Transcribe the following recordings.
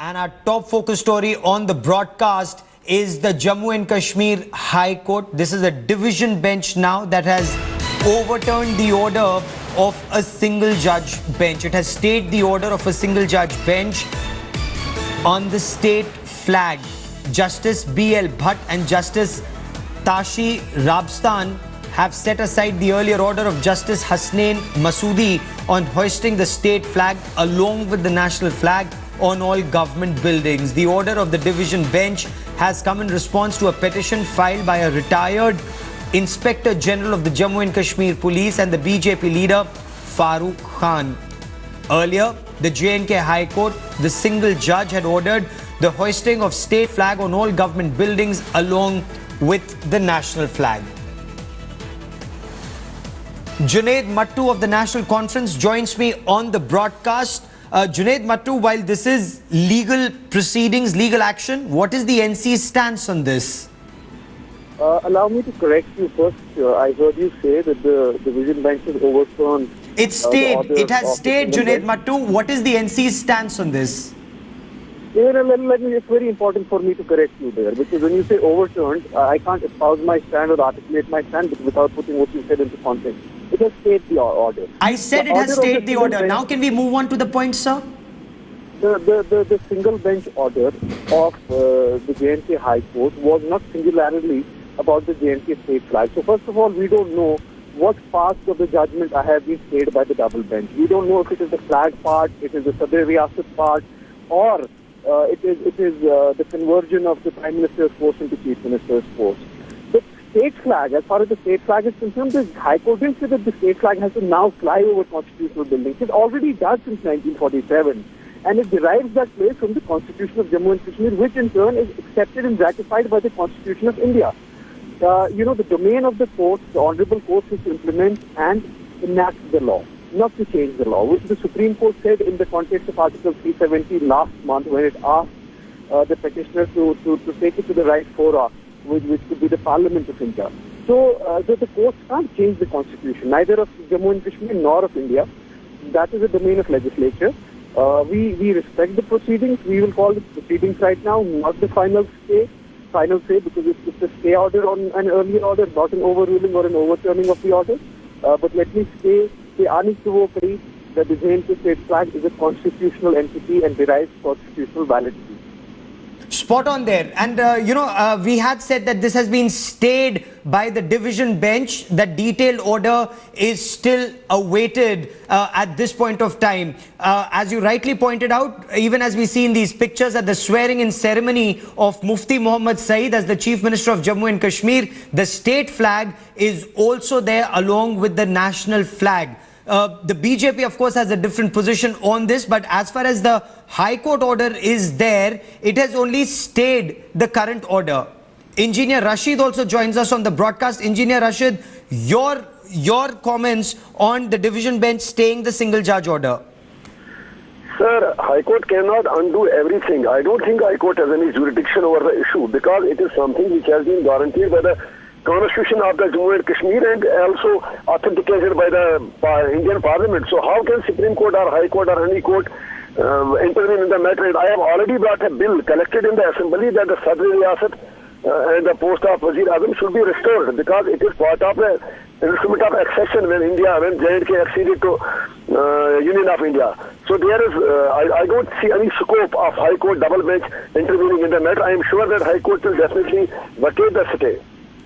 And our top focus story on the broadcast is the Jammu and Kashmir High Court. This is a division bench now that has overturned the order of a single judge bench. It has stayed the order of a single judge bench on the state flag. Justice B.L. Bhatt and Justice Tashi Rabstan have set aside the earlier order of Justice Hasnain Masoodi on hoisting the state flag along with the national flag on all government buildings. The order of the division bench has come in response to a petition filed by a retired Inspector General of the Jammu and Kashmir Police and the BJP leader Farooq Khan. Earlier, the J&K High Court, the single judge, had ordered the hoisting of state flag on all government buildings along with the national flag. Junaid Mattu of the National Conference joins me on the broadcast. Junaid Mattu, while this is legal proceedings, legal action, what is the NC's stance on this? Allow me to correct you first. I heard you say that the division bench has overturned. It stayed. It has stayed, Junaid Mattu. What is the NC's stance on this? It's very important for me to correct you there, because when you say overturned, I can't espouse my stand or articulate my stand without putting what you said into context. It has stayed the order. I said it has stayed the order. Now can we move on to the point, sir? The single bench order of the J&K High Court was not singularly about the J&K state flag. So first of all, we don't know what parts of the judgment have been stayed by the double bench. We don't know if it is the flag part, it is the Sadr Riyasat part, or it is the conversion of the Prime Minister's post into Chief Minister's post. The state flag, as far as the state flag is concerned, the High Court didn't say that the state flag has to now fly over constitutional buildings. It already does since 1947. And it derives that place from the Constitution of Jammu and Kashmir, which in turn is accepted and ratified by the Constitution of India. The domain of the courts, the honorable courts, is to implement and enact the law, not to change the law, which the Supreme Court said in the context of Article 370 last month when it asked the petitioner to take it to the right fora, which could be the Parliament of India. So the courts can't change the Constitution, neither of Jammu and Kashmir nor of India. That is a domain of legislature. We respect the proceedings. We will call it proceedings right now, not the final say, because it's a stay order on an earlier order, not an overruling or an overturning of the order. But let me say, that the J&K state flag is a constitutional entity and derives constitutional validity. Spot on there. And, we had said that this has been stayed by the division bench. The detailed order is still awaited at this point of time. As you rightly pointed out, even as we see in these pictures at the swearing-in ceremony of Mufti Muhammad Saeed as the Chief Minister of Jammu and Kashmir, the state flag is also there along with the national flag. The BJP, of course, has a different position on this, but as far as the High Court order is there, it has only stayed the current order. Engineer Rashid also joins us on the broadcast. Engineer Rashid, your comments on the division bench staying the single judge order. Sir, High Court cannot undo everything. I don't think High Court has any jurisdiction over the issue because it is something which has been guaranteed by the Constitution of the Jammu and Kashmir and also authenticated by the Indian Parliament. So how can Supreme Court or High Court or any court intervene in the matter? I have already brought a bill collected in the Assembly that the Sadr Riyasat and the post of Wazir Azam should be restored because it is part of the instrument of accession when J&K acceded to Union of India. So there is, I don't see any scope of High Court double bench intervening in the matter. I am sure that High Court will definitely vacate the stay.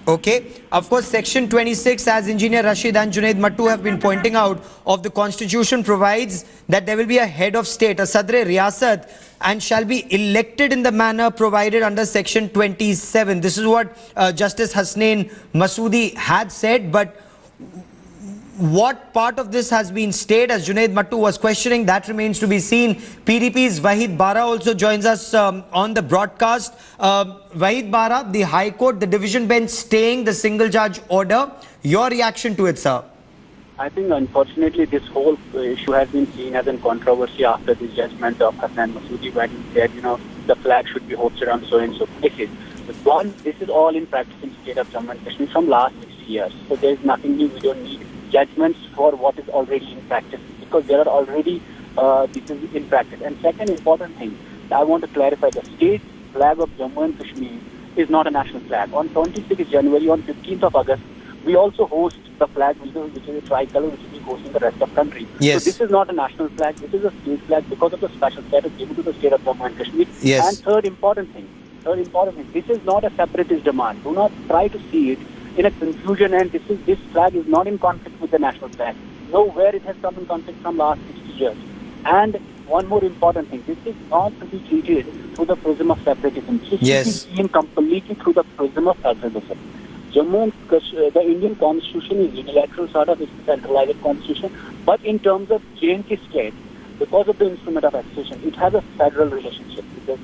Okay. Of course, Section 26, as Engineer Rashid and Junaid Mattu have been pointing out, of the Constitution provides that there will be a head of state, a Sadr Riyasat, and shall be elected in the manner provided under Section 27. This is what Justice Hasnain Masoodi had said, but what part of this has been stayed, as Junaid Mattu was questioning, that remains to be seen. PDP's Wahid Bara also joins us on the broadcast. Wahid Bara, the High Court, the division bench staying the single judge order. Your reaction to it, sir? I think unfortunately this whole issue has been seen as a controversy after the judgment of Hasnain Masoodi when he said, the flag should be hoisted on so and so places. But one, this is all in practice in the state of Jammu and Kashmir from last 6 years. So there is nothing new. We don't need judgments for what is already in practice because there are already this is in practice. And second important thing, I want to clarify the state flag of Jammu and Kashmir is not a national flag. On 26th January, on 15th of August, we also host the flag, which is a tricolor, which is hosting the rest of country. Yes. So this is not a national flag. This is a state flag because of the special status given to the state of Jammu and Kashmir. Yes. And third important thing, this is not a separatist demand. Do not try to see it in a confusion, and this flag is not in conflict with the national flag. Nowhere it has come in conflict from last 60 years. And one more important thing, this is not to be treated through the prism of separatism. This Yes. is seen completely through the prism of federalism. Jammu and Kashmir, the Indian constitution is unilateral, sort of, it's a centralized constitution. But in terms of J&K state, because of the instrument of accession, it has a federal relationship with the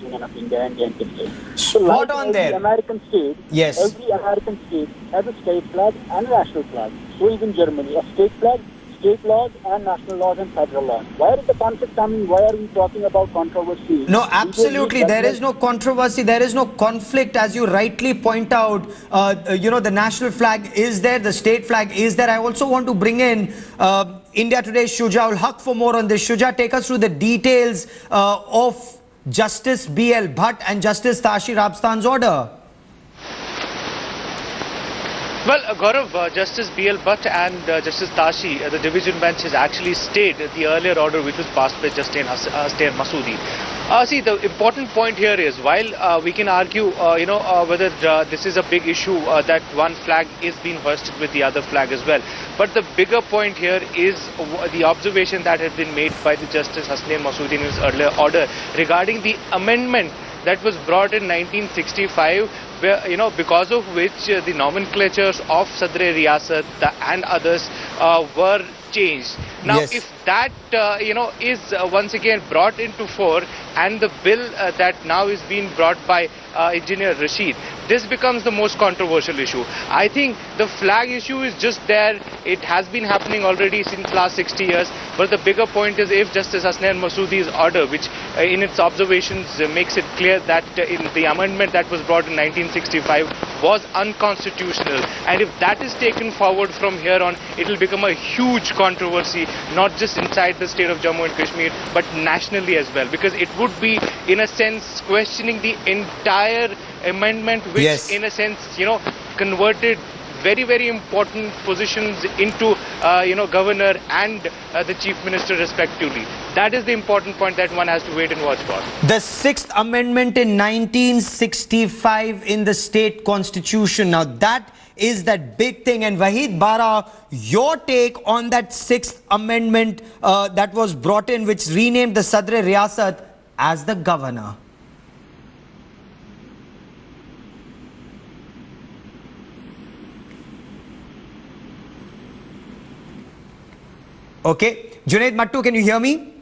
Union of India and J&K state. So Spot like on every there. American state, Yes. every American state has a state flag and a national flag. So is in Germany, a state flag, state laws and national laws and federal laws. Where is the conflict coming? Why are we talking about controversy? No, absolutely. There is no controversy. There is no conflict, as you rightly point out. The national flag is there. The state flag is there. I also want to bring in India Today's Shuja ul Haq for more on this. Shuja, take us through the details of Justice B.L. Bhatt and Justice Tashi Rabstan's order. Well, Gaurav, Justice B.L. Bhatt and Justice Tashi, the division bench has actually stayed the earlier order which was passed by Justice Hussain Masoodi. See, the important point here is, while we can argue, whether this is a big issue that one flag is being hoisted with the other flag as well. But the bigger point here is the observation that had been made by the Justice Hussain Masoodi in his earlier order regarding the amendment that was brought in 1965, where, because of which the nomenclatures of Sadr-e Riyasat and others were changed. Now, Yes. if that, is once again brought into fore, and the bill that now is being brought by Engineer Rashid, this becomes the most controversial issue. I think the flag issue is just there. It has been happening already since last 60 years. But the bigger point is, if Justice Hussain Masoodi's order, which in its observations makes it clear that in the amendment that was brought in 1965 was unconstitutional, and if that is taken forward from here on, it will become a huge controversy, not just inside the state of Jammu and Kashmir, but nationally as well, because it would be, in a sense, questioning the entire amendment, which Yes. in a sense, converted very, very important positions into, governor and the chief minister respectively. That is the important point that one has to wait and watch for. The 6th Amendment in 1965 in the state constitution. Now that is that big thing. And Wahid Bara, your take on that 6th Amendment that was brought in, which renamed the Sadr-e Riyasat as the governor. Okay. Junaid Mattu, can you hear me?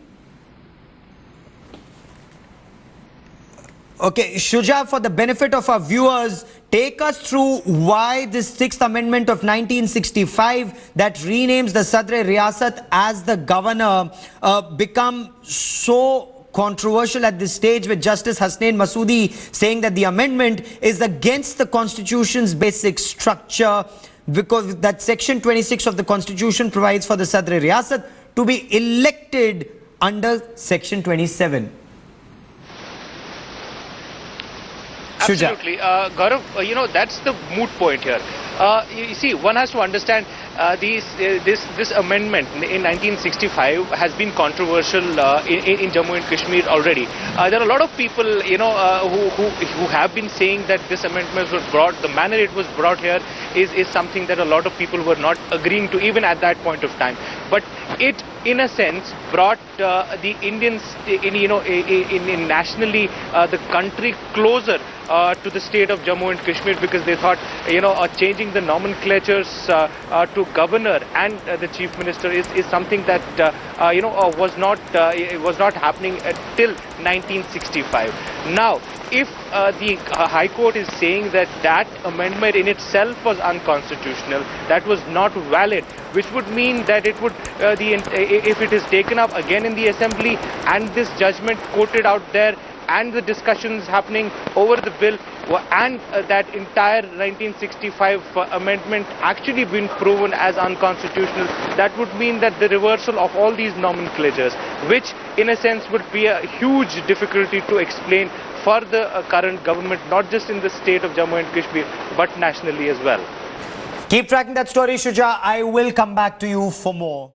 Okay, Shuja, for the benefit of our viewers, take us through why this 6th Amendment of 1965 that renames the Sadr-e Riyasat as the governor become so controversial at this stage, with Justice Hussain Masoodi saying that the amendment is against the Constitution's basic structure, because that section 26 of the Constitution provides for the Sadr-e Riyasat to be elected under section 27. Shuja. Absolutely. Gaurav, that's the moot point here. You see, one has to understand this amendment in 1965 has been controversial in Jammu and Kashmir already. There are a lot of people, who have been saying that this amendment was brought, the manner it was brought here is something that a lot of people were not agreeing to even at that point of time. But it, in a sense, brought the Indians, in nationally the country closer to the state of Jammu and Kashmir, because they thought, changing the nomenclatures to governor and the chief minister is something that was not happening till 1965. Now, if the High Court is saying that amendment in itself was unconstitutional, that was not valid, which would mean that it would, if it is taken up again in the assembly and this judgment quoted out there and the discussions happening over the bill and that entire 1965 amendment actually been proven as unconstitutional, that would mean that the reversal of all these nomenclatures, which in a sense would be a huge difficulty to explain for the current government, not just in the state of Jammu and Kashmir, but nationally as well. Keep tracking that story, Shuja. I will come back to you for more.